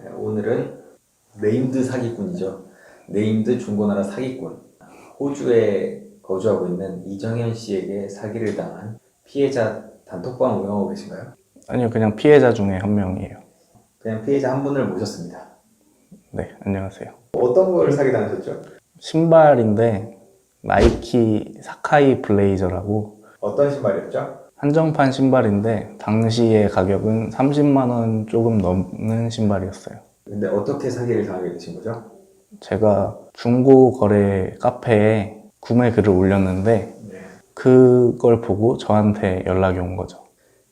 오늘은 네임드 사기꾼이죠. 네임드 중고나라 사기꾼. 호주에 거주하고 있는 이정현 씨에게 사기를 당한 피해자 단톡방 운영하고 계신가요? 아니요, 그냥 피해자 중에 한 명이에요. 그냥 피해자 한 분을 모셨습니다. 네, 안녕하세요. 어떤 걸 사기당하셨죠? 신발인데 나이키 사카이 블레이저라고 어떤 신발이었죠? 한정판 신발인데 당시의 가격은 30만 원 조금 넘는 신발이었어요. 근데 어떻게 사기를 당하게 되신 거죠? 제가 중고 거래 카페에 구매 글을 올렸는데 네. 그걸 보고 저한테 연락이 온 거죠.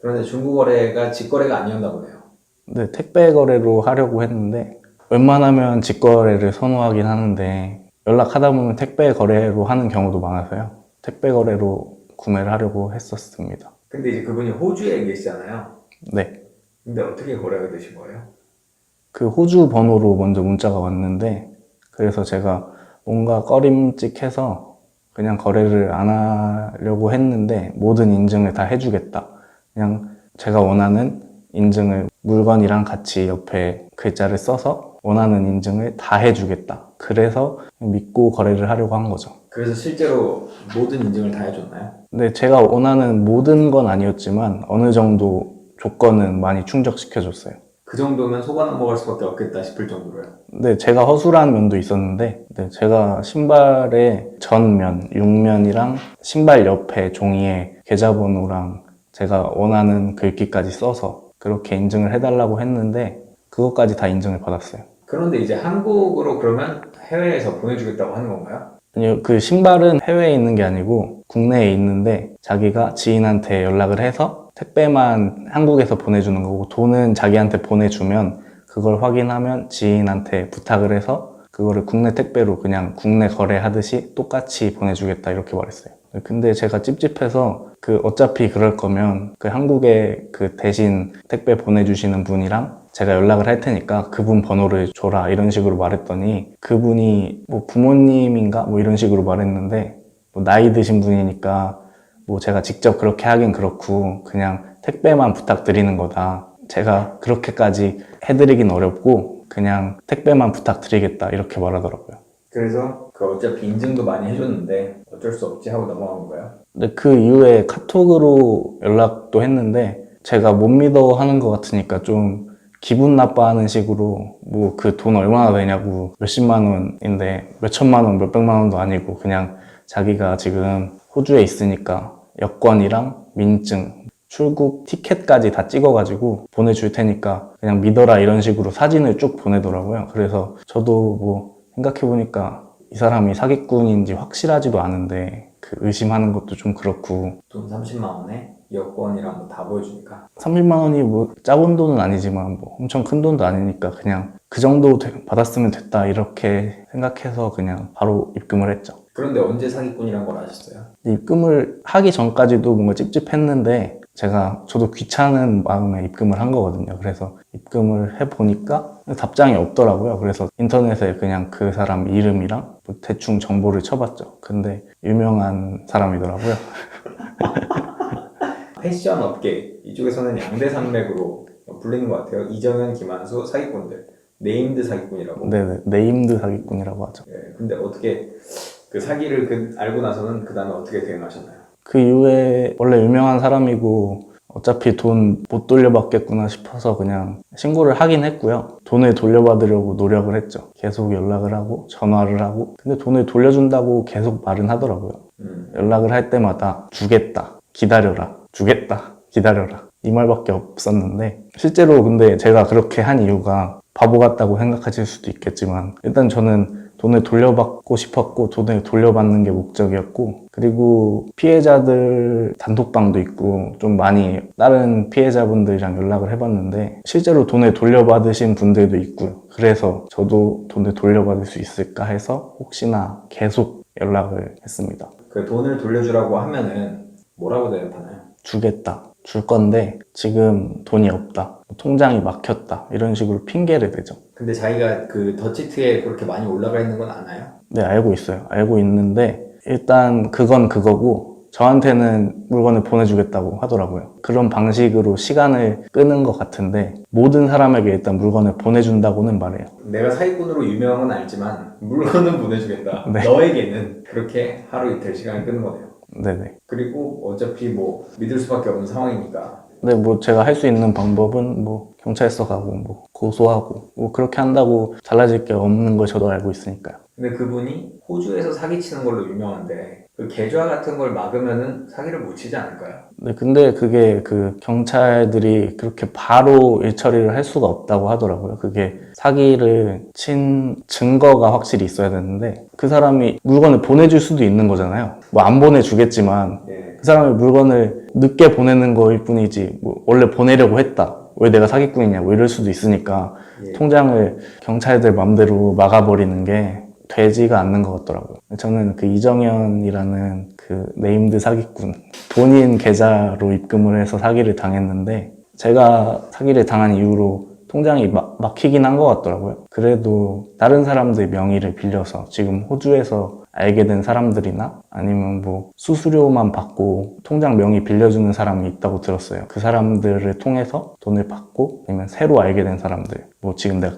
그런데 중고거래가 직거래가 아니었나 보네요. 근데 택배 거래로 하려고 했는데 웬만하면 직거래를 선호하긴 하는데 연락하다 보면 택배 거래로 하는 경우도 많아서요. 택배 거래로 구매를 하려고 했었습니다. 근데 이제 그분이 호주에 계시잖아요. 네. 근데 어떻게 거래가 되신 거예요? 그 호주 번호로 먼저 문자가 왔는데 그래서 제가 뭔가 꺼림칙해서 그냥 거래를 안 하려고 했는데 모든 인증을 다 해주겠다. 그냥 제가 원하는 인증을 물건이랑 같이 옆에 글자를 써서 원하는 인증을 다 해주겠다. 그래서 믿고 거래를 하려고 한 거죠. 그래서 실제로 모든 인증을 다 해줬나요? 근데 제가 원하는 모든 건 아니었지만 어느 정도 조건은 많이 충족시켜줬어요. 그 정도면 속아 넘어갈 수밖에 없겠다 싶을 정도로요. 근데 제가 허술한 면도 있었는데 제가 신발의 전면, 육면이랑 신발 옆에 종이에 계좌번호랑 제가 원하는 글귀까지 써서 그렇게 인증을 해달라고 했는데 그것까지 다 인증을 받았어요. 그런데 이제 한국으로 그러면 해외에서 보내주겠다고 하는 건가요? 아니요, 그 신발은 해외에 있는 게 아니고 국내에 있는데 자기가 지인한테 연락을 해서 택배만 한국에서 보내주는 거고 돈은 자기한테 보내주면 그걸 확인하면 지인한테 부탁을 해서 그거를 국내 택배로 그냥 국내 거래하듯이 똑같이 보내주겠다 이렇게 말했어요. 근데 제가 찝찝해서 어차피 그럴 거면 한국에 대신 택배 보내주시는 분이랑 제가 연락을 할 테니까 그분 번호를 줘라 이런 식으로 말했더니 그분이 뭐 부모님인가 뭐 이런 식으로 말했는데 뭐 나이 드신 분이니까 뭐 제가 직접 그렇게 하긴 그렇고 그냥 택배만 부탁드리는 거다. 제가 그렇게까지 해드리긴 어렵고 그냥 택배만 부탁드리겠다 이렇게 말하더라고요. 그래서 어차피 인증도 많이 해줬는데 어쩔 수 없지 하고 넘어간 건가요? 근데 그 이후에 카톡으로 연락도 했는데 제가 못 믿어 하는 것 같으니까 좀 기분 나빠하는 식으로 뭐 그 돈 얼마나 되냐고 몇십만 원인데 몇천만 원, 몇백만 원도 아니고 그냥 자기가 지금 호주에 있으니까 여권이랑 민증, 출국 티켓까지 다 찍어가지고 보내줄 테니까 그냥 믿어라 이런 식으로 사진을 쭉 보내더라고요. 그래서 저도 뭐 생각해보니까 이 사람이 사기꾼인지 확실하지도 않은데 의심하는 것도 좀 그렇고 돈 30만 원에 여권이랑 뭐 다 보여주니까 30만 원이 뭐 작은 돈은 아니지만 뭐 엄청 큰 돈도 아니니까 그냥 그 정도 받았으면 됐다 이렇게 생각해서 그냥 바로 입금을 했죠. 그런데 언제 사기꾼이란 걸 아셨어요? 입금을 하기 전까지도 뭔가 찝찝했는데 저도 귀찮은 마음에 입금을 한 거거든요. 그래서 입금을 해보니까 답장이 없더라고요. 그래서 인터넷에 그냥 그 사람 이름이랑 뭐 대충 정보를 쳐봤죠. 근데 유명한 사람이더라고요. 패션 업계 이쪽에서는 양대 산맥으로 불리는 것 같아요. 이정현, 김한수 사기꾼들, 네임드 사기꾼이라고. 네네, 네임드 사기꾼이라고 하죠. 예, 근데 어떻게 그 사기를 알고 나서는 그 다음에 어떻게 대응하셨나요? 그 이후에 원래 유명한 사람이고 어차피 돈 못 돌려받겠구나 싶어서 그냥 신고를 하긴 했고요. 돈을 돌려받으려고 노력을 했죠. 계속 연락을 하고 전화를 하고 근데 돈을 돌려준다고 계속 말은 하더라고요. 연락을 할 때마다 주겠다, 기다려라, 주겠다, 기다려라 이 말밖에 없었는데 실제로 근데 제가 그렇게 한 이유가 바보 같다고 생각하실 수도 있겠지만 일단 저는 돈을 돌려받고 싶었고 돈을 돌려받는 게 목적이었고 그리고 피해자들 단톡방도 있고 좀 많이 다른 피해자분들이랑 연락을 해봤는데 실제로 돈을 돌려받으신 분들도 있고요. 그래서 저도 돈을 돌려받을 수 있을까 해서 혹시나 계속 연락을 했습니다. 그 돈을 돌려주라고 하면은 뭐라고 대답하나요? 주겠다. 줄 건데 지금 돈이 없다. 통장이 막혔다. 이런 식으로 핑계를 대죠. 근데 자기가 그 더치트에 그렇게 많이 올라가 있는 건 아나요? 네, 알고 있어요. 알고 있는데 일단 그건 그거고 저한테는 물건을 보내주겠다고 하더라고요. 그런 방식으로 시간을 끄는 것 같은데 모든 사람에게 일단 물건을 보내준다고는 말해요. 내가 사기꾼으로 유명한 건 알지만 물건은 보내주겠다. 네. 너에게는 그렇게 하루 이틀 시간을 끄는 거네요. 네네. 그리고 어차피 뭐 믿을 수밖에 없는 상황이니까. 근데 뭐 제가 할 수 있는 방법은 뭐 경찰서 가고 뭐 고소하고 뭐 그렇게 한다고 달라질 게 없는 걸 저도 알고 있으니까요. 근데 그분이 호주에서 사기치는 걸로 유명한데 그 계좌 같은 걸 막으면은 사기를 못 치지 않을까요? 네, 근데 그게 그 경찰들이 그렇게 바로 일처리를 할 수가 없다고 하더라고요. 그게 사기를 친 증거가 확실히 있어야 되는데 그 사람이 물건을 보내줄 수도 있는 거잖아요. 뭐 안 보내주겠지만 예. 그 사람이 물건을 늦게 보내는 거일 뿐이지 뭐 원래 보내려고 했다. 왜 내가 사기꾼이냐 뭐 이럴 수도 있으니까 예. 통장을 경찰들 맘대로 막아버리는 게 되지가 않는 것 같더라고요. 저는 그 이정현이라는 그 네임드 사기꾼 본인 계좌로 입금을 해서 사기를 당했는데 제가 사기를 당한 이후로 통장이 막히긴 한 것 같더라고요. 그래도 다른 사람들 명의를 빌려서 지금 호주에서 알게 된 사람들이나 아니면 뭐 수수료만 받고 통장 명의 빌려주는 사람이 있다고 들었어요. 그 사람들을 통해서 돈을 받고 아니면 새로 알게 된 사람들 뭐 지금 내가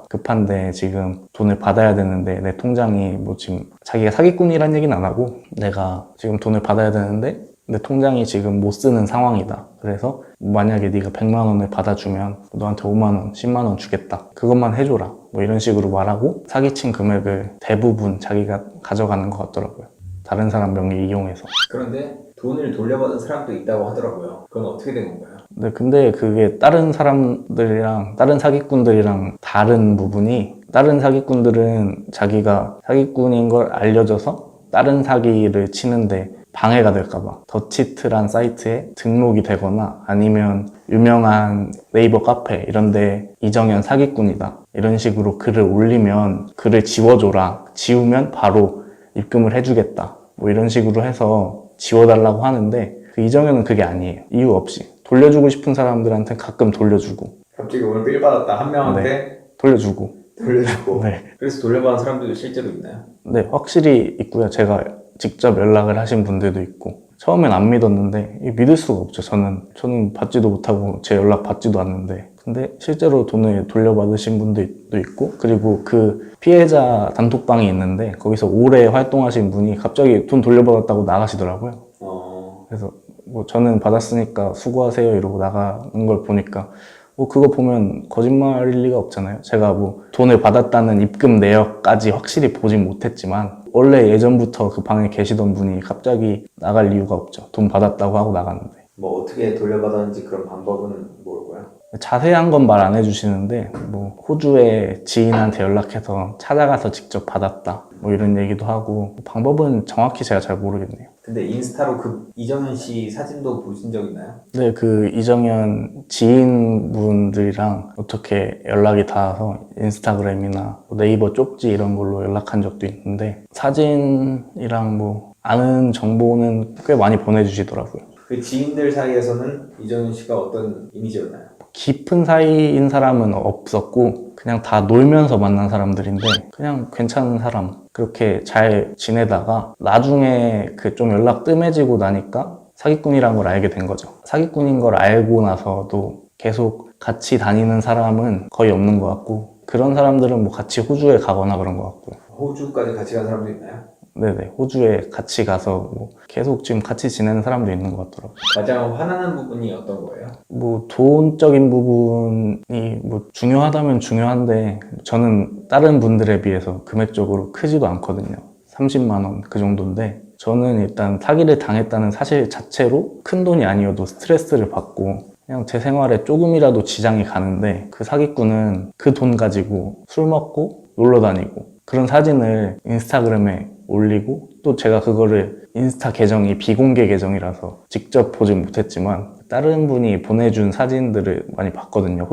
급한데 지금 돈을 받아야 되는데 내 통장이 뭐 지금 자기가 사기꾼이란 얘기는 안 하고 내가 지금 돈을 받아야 되는데 내 통장이 지금 못 쓰는 상황이다. 그래서 만약에 네가 100만 원을 받아주면 너한테 5만 원, 10만 원 주겠다. 그것만 해줘라. 뭐 이런 식으로 말하고 사기친 금액을 대부분 자기가 가져가는 것 같더라고요. 다른 사람 명의 이용해서. 그런데 돈을 돌려받은 사람도 있다고 하더라고요. 그건 어떻게 된 건가요? 네, 근데 그게 다른 사람들이랑 다른 사기꾼들이랑 다른 부분이 다른 사기꾼들은 자기가 사기꾼인 걸 알려줘서 다른 사기를 치는데 방해가 될까봐 더치트란 사이트에 등록이 되거나 아니면 유명한 네이버 카페 이런데 이정현 사기꾼이다 이런 식으로 글을 올리면 글을 지워줘라 지우면 바로 입금을 해주겠다 뭐 이런 식으로 해서 지워달라고 하는데 그 이정현은 그게 아니에요. 이유 없이 돌려주고 싶은 사람들한테 가끔 돌려주고 갑자기 오늘 빌 받았다 한 명한테 돌려주고 네. 그래서 돌려받은 사람들도 실제로 있나요? 네, 확실히 있고요. 제가 직접 연락을 하신 분들도 있고 처음엔 안 믿었는데 믿을 수가 없죠. 저는 받지도 못하고 제 연락 받지도 않는데 근데 실제로 돈을 돌려받으신 분들도 있고 그리고 그 피해자 단톡방이 있는데 거기서 오래 활동하신 분이 갑자기 돈 돌려받았다고 나가시더라고요. 그래서 뭐 저는 받았으니까 수고하세요 이러고 나가는 걸 보니까 뭐 그거 보면 거짓말일 리가 없잖아요. 제가 뭐 돈을 받았다는 입금 내역까지 확실히 보진 못했지만 원래 예전부터 그 방에 계시던 분이 갑자기 나갈 이유가 없죠. 돈 받았다고 하고 나갔는데. 뭐 어떻게 돌려받았는지 그런 방법은 모르고요. 자세한 건 말 안 해주시는데 뭐 호주에 지인한테 연락해서 찾아가서 직접 받았다 뭐 이런 얘기도 하고 방법은 정확히 제가 잘 모르겠네요. 근데 인스타로 그 이정현 씨 사진도 보신 적 있나요? 네, 그 이정현 지인분들이랑 어떻게 연락이 닿아서 인스타그램이나 네이버 쪽지 이런 걸로 연락한 적도 있는데 사진이랑 뭐 아는 정보는 꽤 많이 보내주시더라고요. 그 지인들 사이에서는 이정현 씨가 어떤 이미지였나요? 깊은 사이인 사람은 없었고 그냥 다 놀면서 만난 사람들인데 그냥 괜찮은 사람 그렇게 잘 지내다가 나중에 그 좀 연락 뜸해지고 나니까 사기꾼이란 걸 알게 된 거죠. 사기꾼인 걸 알고 나서도 계속 같이 다니는 사람은 거의 없는 것 같고 그런 사람들은 뭐 같이 호주에 가거나 그런 것 같고요. 호주까지 같이 간 사람도 있나요? 네네, 호주에 같이 가서 뭐 계속 지금 같이 지내는 사람도 있는 것 같더라고요. 가장 화나는 부분이 어떤 거예요? 뭐 돈적인 부분이 뭐 중요하다면 중요한데 저는 다른 분들에 비해서 금액적으로 크지도 않거든요. 30만 원 그 정도인데 저는 일단 사기를 당했다는 사실 자체로 큰 돈이 아니어도 스트레스를 받고 그냥 제 생활에 조금이라도 지장이 가는데 그 사기꾼은 그 돈 가지고 술 먹고 놀러 다니고 그런 사진을 인스타그램에 올리고 또 제가 그거를 인스타 계정이 비공개 계정이라서 직접 보진 못했지만 다른 분이 보내준 사진들을 많이 봤거든요.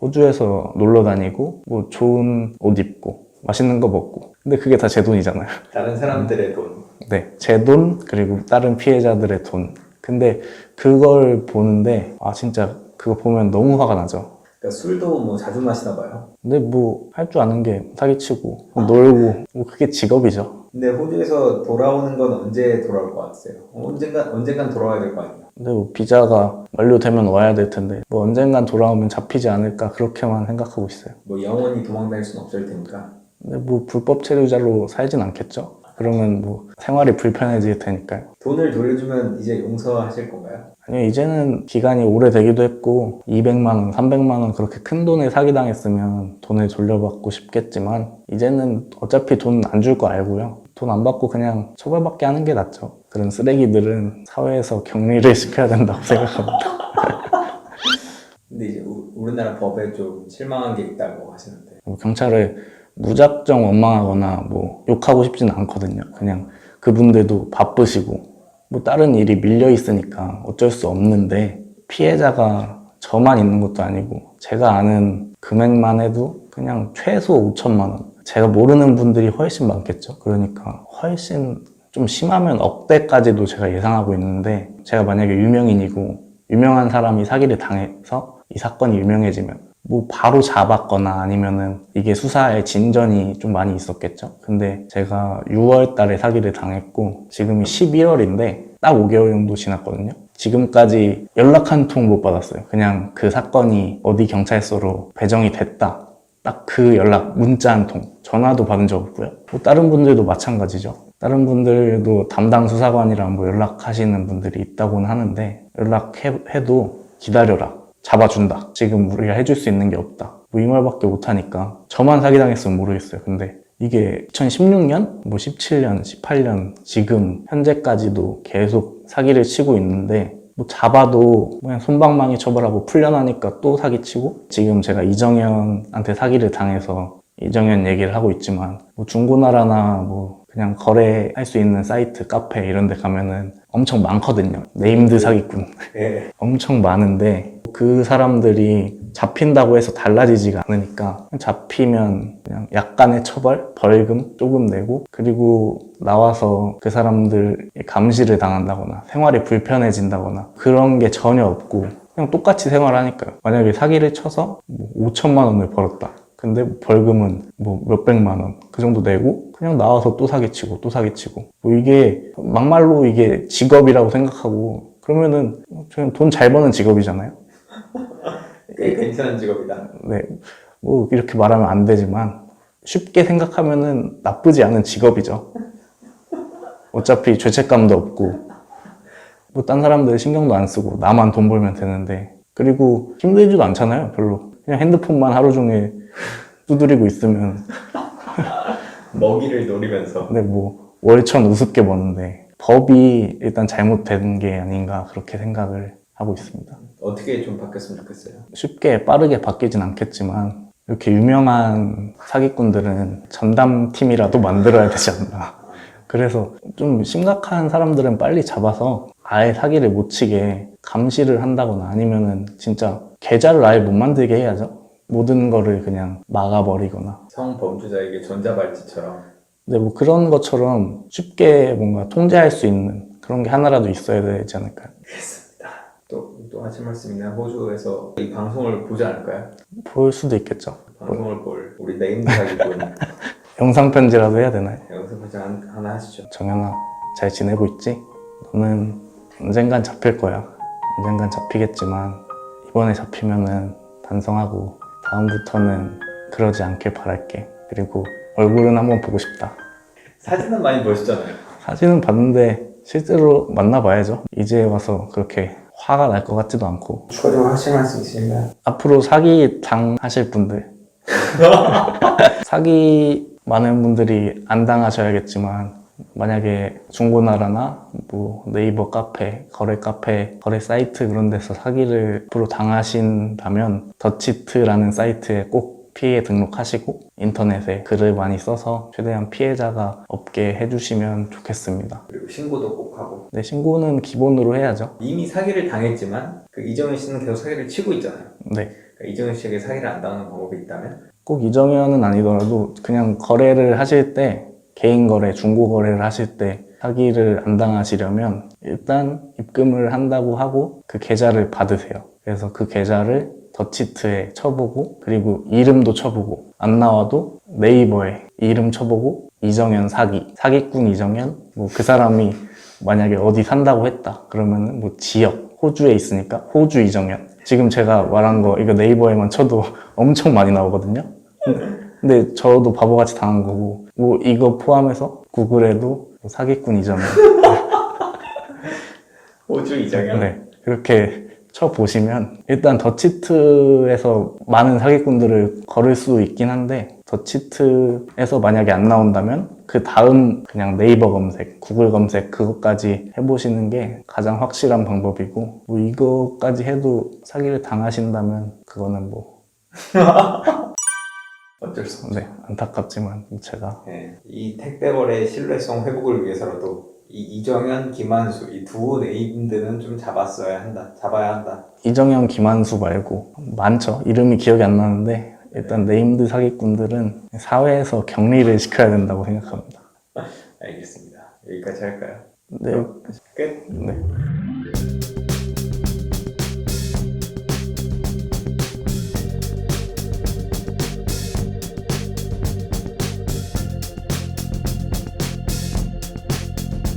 호주에서 놀러 다니고 뭐 좋은 옷 입고 맛있는 거 먹고 근데 그게 다 제 돈이잖아요. 다른 사람들의 돈. 네, 제 돈 그리고 다른 피해자들의 돈 근데 그걸 보는데 아 진짜 그거 보면 너무 화가 나죠. 그러니까 술도 뭐 자주 마시나 봐요. 근데 뭐 할 줄 아는 게 사기치고 놀고 뭐 그게 직업이죠. 근데 호주에서 돌아오는 건 언제 돌아올 것 같으세요? 언젠간 돌아와야 될 거 아니에요? 근데 뭐 비자가 만료되면 와야 될 텐데 뭐 언젠간 돌아오면 잡히지 않을까 그렇게만 생각하고 있어요. 뭐 영원히 도망다닐 순 없을 테니까. 근데 뭐 불법 체류자로 살진 않겠죠? 그러면 뭐 생활이 불편해질 테니까요. 돈을 돌려주면 이제 용서하실 건가요? 아니요, 이제는 기간이 오래되기도 했고 200만 원, 300만 원 그렇게 큰 돈에 사기당했으면 돈을 돌려받고 싶겠지만 이제는 어차피 돈 안 줄 거 알고요. 돈 안 받고 그냥 처벌받게 하는 게 낫죠. 그런 쓰레기들은 사회에서 격리를 시켜야 된다고 생각합니다. 근데 이제 우리나라 법에 좀 실망한 게 있다고 하시는데. 뭐 경찰을 무작정 원망하거나 뭐 욕하고 싶지는 않거든요. 그냥 그분들도 바쁘시고 뭐 다른 일이 밀려 있으니까 어쩔 수 없는데 피해자가 저만 있는 것도 아니고 제가 아는 금액만 해도 그냥 최소 5천만 원. 제가 모르는 분들이 훨씬 많겠죠. 그러니까 훨씬 좀 심하면 억대까지도 제가 예상하고 있는데 제가 만약에 유명인이고 유명한 사람이 사기를 당해서 이 사건이 유명해지면 뭐 바로 잡았거나 아니면은 이게 수사에 진전이 좀 많이 있었겠죠. 근데 제가 6월 달에 사기를 당했고 지금이 11월인데 딱 5개월 정도 지났거든요. 지금까지 연락 한 통 못 받았어요. 그냥 그 사건이 어디 경찰서로 배정이 됐다. 딱 그 연락 문자 한 통. 전화도 받은 적 없고요. 뭐 다른 분들도 마찬가지죠. 다른 분들도 담당 수사관이랑 뭐 연락하시는 분들이 있다고는 하는데 연락해도 기다려라. 잡아준다. 지금 우리가 해줄 수 있는 게 없다. 뭐 이 말밖에 못하니까 저만 사기당했으면 모르겠어요. 근데 이게 2016년, 뭐 17년, 18년 지금 현재까지도 계속 사기를 치고 있는데 뭐 잡아도 그냥 솜방망이 처벌하고 풀려나니까 또 사기치고 지금 제가 이정현한테 사기를 당해서 이정현 얘기를 하고 있지만 뭐 중고나라나 뭐 그냥 거래할 수 있는 사이트, 카페 이런 데 가면은 엄청 많거든요. 네임드 사기꾼. 네. 엄청 많은데 그 사람들이 잡힌다고 해서 달라지지가 않으니까 잡히면 그냥 약간의 처벌, 벌금 조금 내고 그리고 나와서 그 사람들 감시를 당한다거나 생활이 불편해진다거나 그런 게 전혀 없고 그냥 똑같이 생활하니까요. 만약에 사기를 쳐서 뭐 5천만 원을 벌었다. 근데 벌금은 뭐 몇백만 원 그 정도 내고 그냥 나와서 또 사기치고 또 사기치고 뭐 이게 막말로 이게 직업이라고 생각하고 그러면은 저는 돈 잘 버는 직업이잖아요. 꽤 괜찮은 직업이다. 네, 뭐 이렇게 말하면 안 되지만 쉽게 생각하면은 나쁘지 않은 직업이죠. 어차피 죄책감도 없고 뭐 딴 사람들 신경도 안 쓰고 나만 돈 벌면 되는데 그리고 힘들지도 않잖아요. 별로 그냥 핸드폰만 하루 종일 두드리고 있으면 먹이를 노리면서. 근데 뭐 월천 우습게 버는데 법이 일단 잘못된 게 아닌가 그렇게 생각을 하고 있습니다. 어떻게 좀 바뀌었으면 좋겠어요? 쉽게 빠르게 바뀌진 않겠지만 이렇게 유명한 사기꾼들은 전담팀이라도 만들어야 되지 않나. 그래서 좀 심각한 사람들은 빨리 잡아서 아예 사기를 못 치게 감시를 한다거나 아니면은 진짜 계좌를 아예 못 만들게 해야죠. 모든 거를 그냥 막아버리거나. 성범죄자에게 전자발찌처럼. 근데 뭐 그런 것처럼 쉽게 뭔가 통제할 수 있는 그런 게 하나라도 있어야 되지 않을까요? 또 하실 말씀 있나요? 호주에서 이 방송을 보지 않을까요? 볼 수도 있겠죠. 방송을 볼 우리 네임드 사기꾼 영상 편지라도 해야 되나요? 여기서 편지 하나 하시죠. 정연아, 잘 지내고 있지? 너는 언젠간 잡힐 거야. 언젠간 잡히겠지만 이번에 잡히면은 반성하고 다음부터는 그러지 않길 바랄게. 그리고 얼굴은 한번 보고 싶다. 사진은 많이 보시잖아요. 사진은 봤는데 실제로 만나봐야죠. 이제 와서 그렇게 화가 날 것 같지도 않고. 추가적으로 하실 말씀 있으신가요? 앞으로 사기 당하실 분들 사기 많은 분들이 안 당하셔야겠지만 만약에 중고나라나 뭐 네이버 카페, 거래 사이트 그런 데서 사기를 앞으로 당하신다면 더치트라는 사이트에 꼭 피해 등록하시고 인터넷에 글을 많이 써서 최대한 피해자가 없게 해주시면 좋겠습니다. 그리고 신고도 꼭 하고. 네, 신고는 기본으로 해야죠. 이미 사기를 당했지만 그 이정현 씨는 계속 사기를 치고 있잖아요. 네. 그러니까 이정현 씨에게 사기를 안 당하는 방법이 있다면? 꼭 이정현은 아니더라도 그냥 거래를 하실 때 개인 거래, 중고 거래를 하실 때 사기를 안 당하시려면 일단 입금을 한다고 하고 그 계좌를 받으세요. 그래서 그 계좌를 더치트에 쳐보고 그리고 이름도 쳐보고 안 나와도 네이버에 이름 쳐보고 이정현 사기꾼 이정현 뭐 그 사람이 만약에 어디 산다고 했다 그러면은 뭐 지역 호주에 있으니까 호주 이정현 지금 제가 말한 거 이거 네이버에만 쳐도 엄청 많이 나오거든요. 근데 저도 바보같이 당한 거고 뭐 이거 포함해서 구글에도 뭐 사기꾼 이정현 호주 이정현. 네, 그렇게 쳐보시면 일단 더치트에서 많은 사기꾼들을 걸을 수 있긴 한데 더치트에서 만약에 안 나온다면 그 다음 그냥 네이버 검색, 구글 검색 그것까지 해보시는 게 가장 확실한 방법이고 뭐 이거까지 해도 사기를 당하신다면 그거는 뭐 어쩔 수 없죠. 네, 안타깝지만 제가 네, 이 택배거래 신뢰성 회복을 위해서라도 이 이정현, 김한수 이 두 네임들은 좀 잡아야 한다. 이정현, 김한수 말고 많죠. 이름이 기억이 안 나는데 일단 네임드 사기꾼들은 사회에서 격리를 시켜야 된다고 생각합니다. 알겠습니다. 여기까지 할까요? 네, 끝. 네.